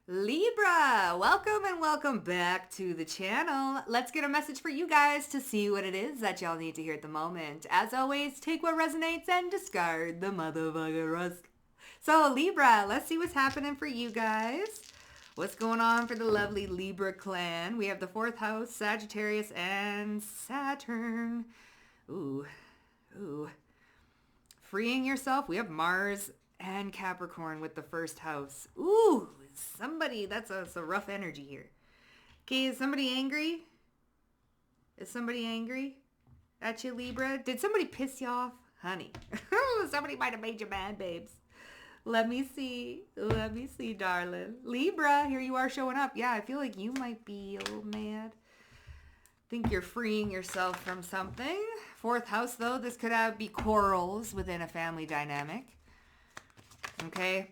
Libra, welcome and welcome back to the channel. Let's get a message for you guys to see what it is that y'all need to hear at the moment. As always, take what resonates and discard the motherfucking rest. So Libra, let's see what's happening for you guys. What's going on for the lovely Libra clan? We have the 4th house, Sagittarius, and Saturn. Ooh. Freeing yourself. We have Mars and Capricorn with the 1st house. Ooh, somebody, that's a rough energy here. Okay, is somebody angry? Is somebody angry at you, Libra? Did somebody piss you off? Honey, somebody might have made you mad, babes. Let me see, darling. Libra, here you are showing up. Yeah, I feel like you might be a little mad. Think you're freeing yourself from something. 4th house, though, this could be quarrels within a family dynamic. Okay,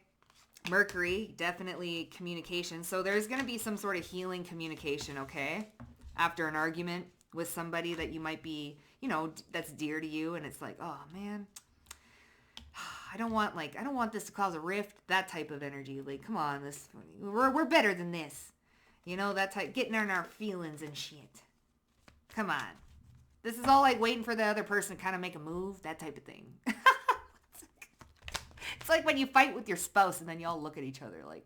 Mercury, definitely communication. So there's going to be some sort of healing communication, okay? After an argument with somebody that you might be, that's dear to you, and it's like, oh man, I don't want this to cause a rift. That type of energy. Like, come on, we're better than this. That type, getting in our feelings and shit. Come on. This is all like waiting for the other person to kind of make a move, that type of thing. It's like when you fight with your spouse and then y'all look at each other like,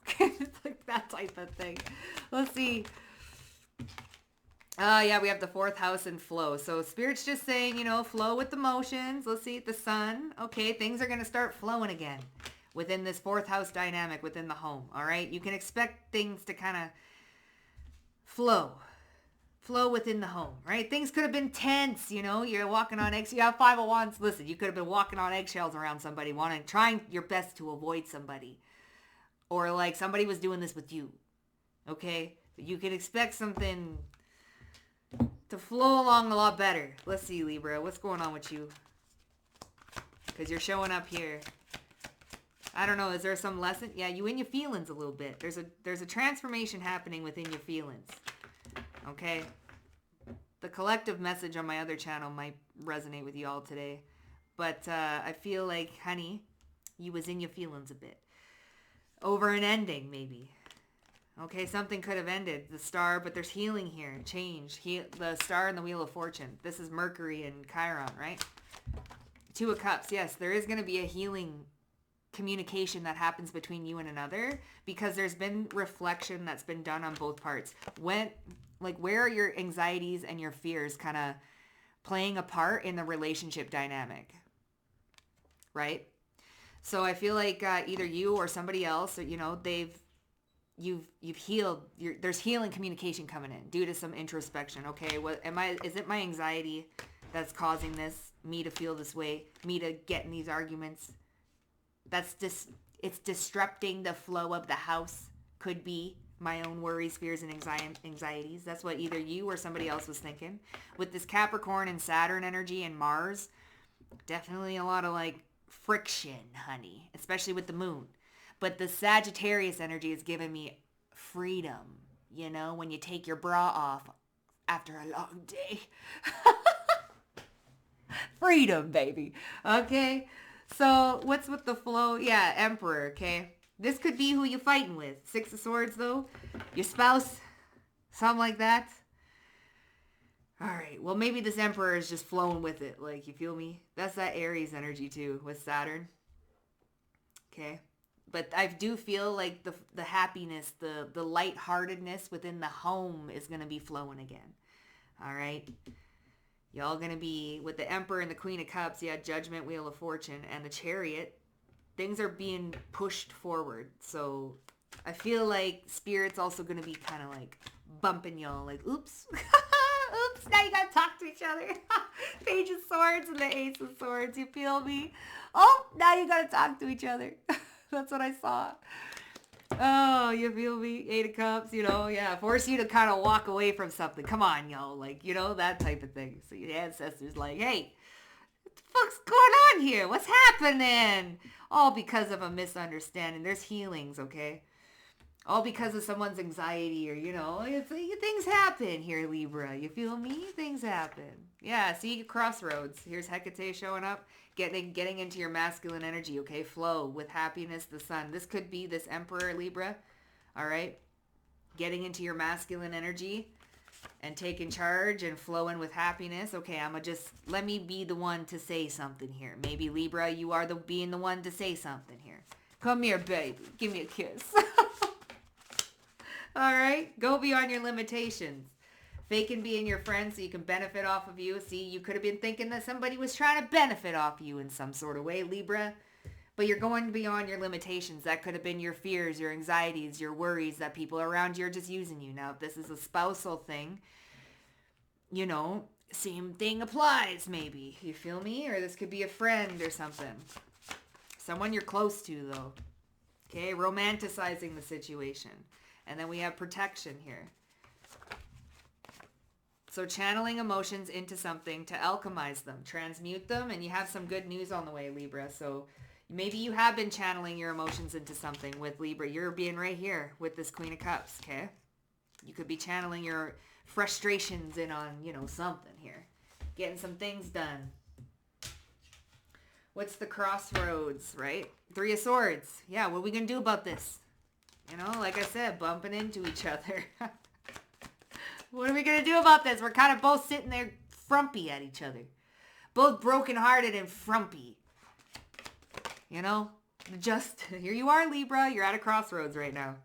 okay, it's like that type of thing. Let's see. Yeah, we have the 4th house and flow. So Spirit's just saying, flow with the motions. Let's see, the sun. Okay, things are going to start flowing again within this 4th house dynamic within the home. All right, you can expect things to kind of flow within the home, right? Things could have been tense, you're walking on eggshells. You have 5 of Wands. Listen, you could have been walking on eggshells around somebody, trying your best to avoid somebody, or like somebody was doing this with you. Okay, you can expect something to flow along a lot better. Let's see, Libra, what's going on with you? Because you're showing up here. I don't know, is there some lesson? Yeah, you in your feelings a little bit. There's a transformation happening within your feelings. Okay? The collective message on my other channel might resonate with you all today. But I feel like, honey, you was in your feelings a bit. Over an ending, maybe. Okay, something could have ended. The star, but there's healing here. Change. The star and the Wheel of Fortune. This is Mercury and Chiron, right? 2 of Cups. Yes, there is going to be a healing communication that happens between you and another, because there's been reflection that's been done on both parts. Where are your anxieties and your fears kind of playing a part in the relationship dynamic, right? So I feel like either you or somebody else, you've healed. There's healing communication coming in due to some introspection. Okay, is it my anxiety that's causing me to feel this way, me to get in these arguments? It's disrupting the flow of the house. Could be my own worries, fears, and anxieties. That's what either you or somebody else was thinking. With this Capricorn and Saturn energy and Mars, definitely a lot of friction, honey, especially with the moon. But the Sagittarius energy is giving me freedom, when you take your bra off after a long day. Freedom, baby. Okay? So what's with the flow? Yeah, Emperor, okay? This could be who you're fighting with. 6 of Swords, though. Your spouse. Something like that. All right. Well, maybe this Emperor is just flowing with it. Like, you feel me? That's that Aries energy, too, with Saturn. Okay? But I do feel like the happiness, the lightheartedness within the home is going to be flowing again. All right? Y'all going to be, with the Emperor and the Queen of Cups, Judgment, Wheel of Fortune, and the Chariot, things are being pushed forward. So I feel like Spirit's also going to be kind of bumping y'all, oops. Oops, now you got to talk to each other. Page of Swords and the Ace of Swords, you feel me? Oh, now you got to talk to each other. That's what I saw. Oh, you feel me? 8 of Cups, force you to kind of walk away from something. Come on, y'all. That type of thing. So your ancestors hey, what the fuck's going on here? What's happening? All because of a misunderstanding. There's healings, okay? All because of someone's anxiety or, things happen here, Libra. You feel me? Things happen. Yeah, see, crossroads. Here's Hecate showing up, getting into your masculine energy, okay? Flow with happiness, the sun. This could be this Emperor, Libra, all right? Getting into your masculine energy and taking charge and flowing with happiness. Okay, let me be the one to say something here. Maybe, Libra, you are being the one to say something here. Come here, baby. Give me a kiss. All right, go beyond your limitations. Fake and being your friend so you can benefit off of you. See, you could have been thinking that somebody was trying to benefit off you in some sort of way, Libra. But you're going beyond your limitations. That could have been your fears, your anxieties, your worries that people around you are just using you. Now, if this is a spousal thing, same thing applies maybe. You feel me? Or this could be a friend or something. Someone you're close to, though. Okay, romanticizing the situation. And then we have protection here. So channeling emotions into something to alchemize them, transmute them, and you have some good news on the way, Libra. So maybe you have been channeling your emotions into something with Libra. You're being right here with this Queen of Cups, okay? You could be channeling your frustrations in on, something here. Getting some things done. What's the crossroads, right? 3 of Swords. Yeah, what are we going to do about this? Like I said, bumping into each other. What are we going to do about this? We're kind of both sitting there frumpy at each other. Both brokenhearted and frumpy. Just, here you are, Libra. You're at a crossroads right now.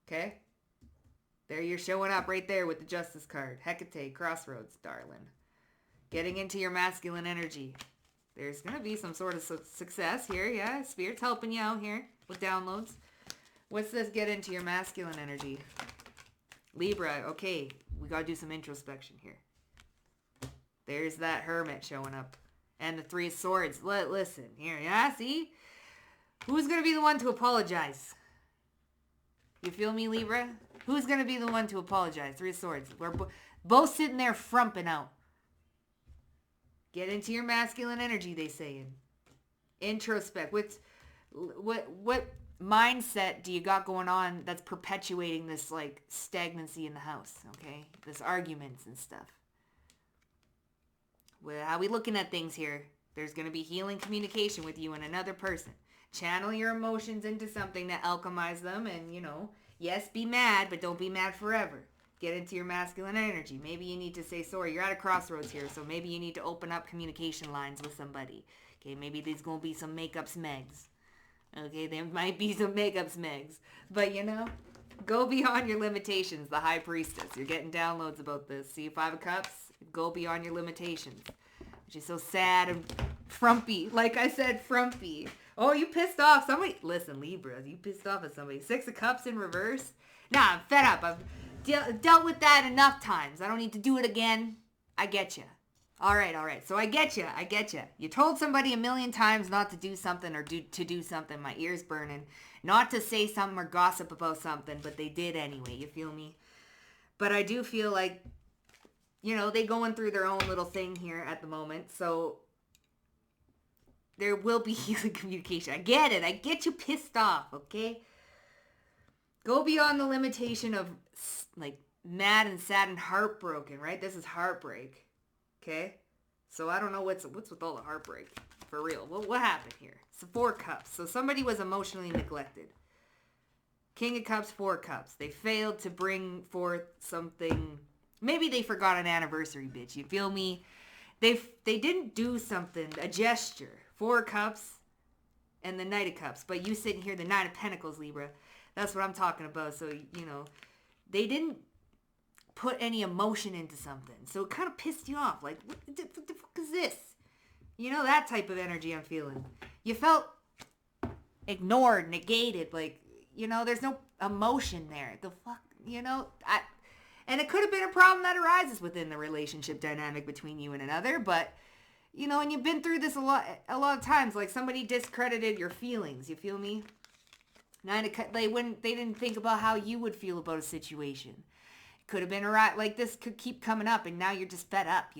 Okay? There you're showing up right there with the Justice card. Hecate, crossroads, darling. Getting into your masculine energy. There's going to be some sort of success here. Yeah, Spirit's helping you out here with downloads. What's this get into your masculine energy? Libra, okay, we got to do some introspection here. There's that Hermit showing up. And the 3 of Swords. Listen, here, yeah, see? Who's going to be the one to apologize? You feel me, Libra? Who's going to be the one to apologize? 3 of Swords. We're both sitting there frumping out. Get into your masculine energy, they saying. Introspect. What mindset do you got going on that's perpetuating this, stagnancy in the house, okay? This arguments and stuff. Well, how we looking at things here? There's going to be healing communication with you and another person. Channel your emotions into something to alchemize them and, yes, be mad, but don't be mad forever. Get into your masculine energy. Maybe you need to say sorry. You're at a crossroads here, so maybe you need to open up communication lines with somebody. Okay, maybe there's going to be some makeup smegs. Okay, there might be some makeup smegs. But, go beyond your limitations, the High Priestess. You're getting downloads about this. See, 5 of Cups, go beyond your limitations. She's so sad and frumpy. Like I said, frumpy. Oh, you pissed off somebody. Listen, Libra, you pissed off at somebody. 6 of Cups in reverse. Nah, I'm fed up. I've dealt with that enough times. I don't need to do it again. I get you. All right. So I get you. You told somebody 1,000,000 times not to do something or to do something. My ear's burning. Not to say something or gossip about something, but they did anyway. You feel me? But I do feel like, they going through their own little thing here at the moment. So there will be healing communication. I get it. I get you pissed off, okay? Go beyond the limitation of, mad and sad and heartbroken, right? This is heartbreak. Okay, so I don't know what's with all the heartbreak. For real, what happened here? It's 4 Cups. So somebody was emotionally neglected. King of Cups, 4 Cups. They failed to bring forth something. Maybe they forgot an anniversary, bitch. You feel me? They didn't do something, a gesture. 4 Cups and the Knight of Cups. But you sitting here, the Knight of Pentacles, Libra. That's what I'm talking about. So, they didn't put any emotion into something. So it kind of pissed you off. Like, what the fuck is this? That type of energy I'm feeling. You felt ignored, negated. There's no emotion there. The fuck, and it could have been a problem that arises within the relationship dynamic between you and another. But, and you've been through this a lot of times. Like, somebody discredited your feelings. You feel me? They didn't think about how you would feel about a situation. Could have been this could keep coming up, and now you're just fed up,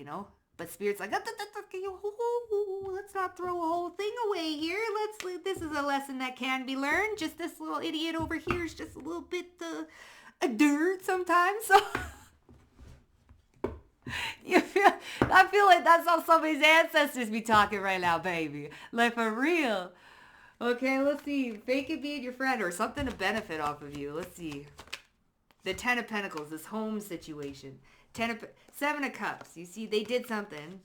But Spirit's like, let's not throw a whole thing away here. this is a lesson that can be learned. Just this little idiot over here is just a little bit a dirt sometimes. So I feel like that's how somebody's ancestors be talking right now, baby. Like for real. Okay, let's see. Fake it being your friend or something to benefit off of you. Let's see. The Ten of Pentacles, this home situation. Seven of Cups. You see, they did something.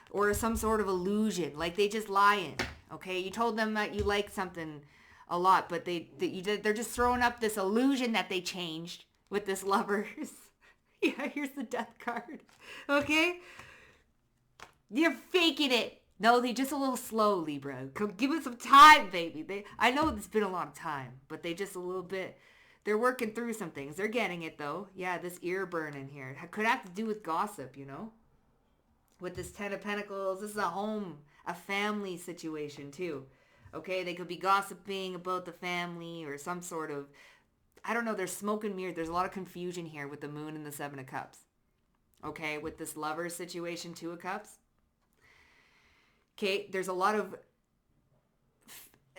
Or some sort of illusion. Like they just lying. Okay, you told them that you like something a lot, but they're just throwing up this illusion that they changed with this Lovers. Yeah, here's the Death card. Okay? You're faking it. No, they just a little slow, Libra. Give it some time, baby. I know it's been a long time, but they just a little bit, they're working through some things. They're getting it, though. Yeah, this ear burn in here. It could have to do with gossip, you know? With this Ten of Pentacles, this is a home, a family situation, too. Okay, they could be gossiping about the family or some sort of, I don't know, there's smoke and mirrors. There's a lot of confusion here with the Moon and the Seven of Cups. Okay, with this Lovers situation, Two of Cups. Okay, there's a lot of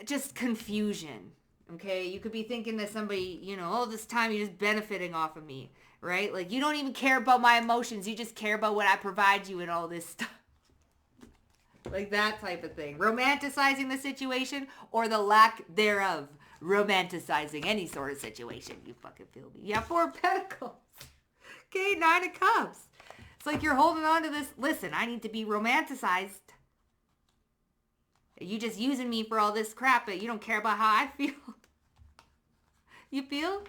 just confusion. Okay, you could be thinking that somebody, you know, oh, this time you're just benefiting off of me, right? Like you don't even care about my emotions. You just care about what I provide you and all this stuff. Like that type of thing. Romanticizing the situation or the lack thereof. Romanticizing any sort of situation. You fucking feel me. Yeah, Four of Pentacles. Okay, Nine of Cups. It's like you're holding on to this. Listen, I need to be romanticized. You just using me for all this crap, but you don't care about how I feel. You feel?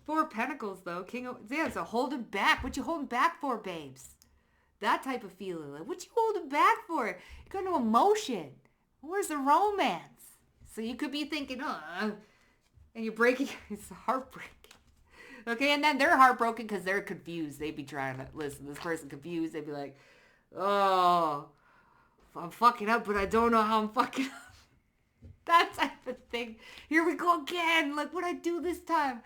Four of Pentacles, though. King of... Yeah, so holding back. What you holding back for, babes? That type of feeling. Like, what you holding back for? You got no emotion. Where's the romance? So you could be thinking, and you're breaking. It's heartbreaking. Okay, and then they're heartbroken because they're confused. They'd be trying to listen. This person confused. They'd be like, oh, I'm fucking up, but I don't know how I'm fucking up. That type of thing. Here we go again. Like, what'd I do this time?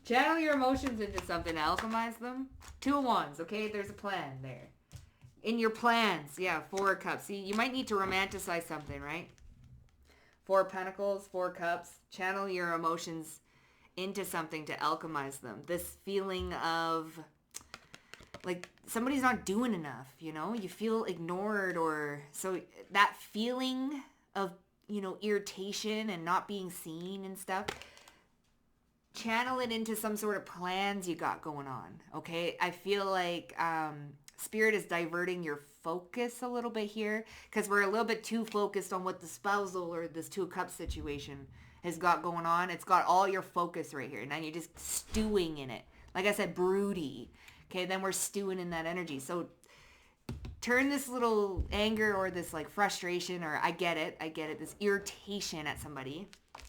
Channel your emotions into something. Alchemize them. Two of Wands. Okay, there's a plan there. In your plans. Yeah, Four of Cups. See, you might need to romanticize something, right? Four of Pentacles, Four of Cups. Channel your emotions into something to alchemize them. This feeling of like somebody's not doing enough, you know? You feel ignored or so that feeling of, you know, irritation and not being seen and stuff. Channel it into some sort of plans you got going on, okay? I feel like Spirit is diverting your focus a little bit here because we're a little bit too focused on what the spousal or this Two of Cups situation has got going on. It's got all your focus right here. And then you're just stewing in it. Like I said, broody. Okay, then we're stewing in that energy. So turn this little anger or this like frustration or I get it, this irritation at somebody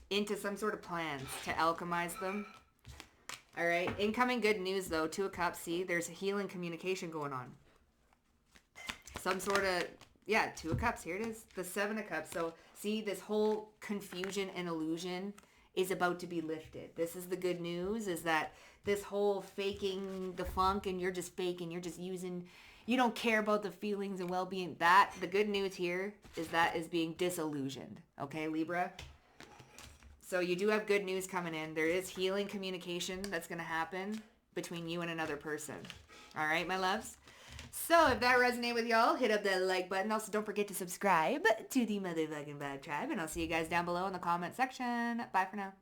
into some sort of plans to alchemize them. All right, incoming good news though, Two of Cups, see, there's a healing communication going on. Some sort of, yeah, Two of Cups, here it is, the Seven of Cups. So see, this whole confusion and illusion is about to be lifted. This is the good news, is that this whole faking the funk and you're just faking, you're just using, you don't care about the feelings and well-being. That, the good news here is that is being disillusioned. Okay, Libra? So you do have good news coming in. There is healing communication that's going to happen between you and another person. All right, my loves? So if that resonated with y'all, hit up that like button. Also, don't forget to subscribe to the Motherfucking Vibe Tribe. And I'll see you guys down below in the comment section. Bye for now.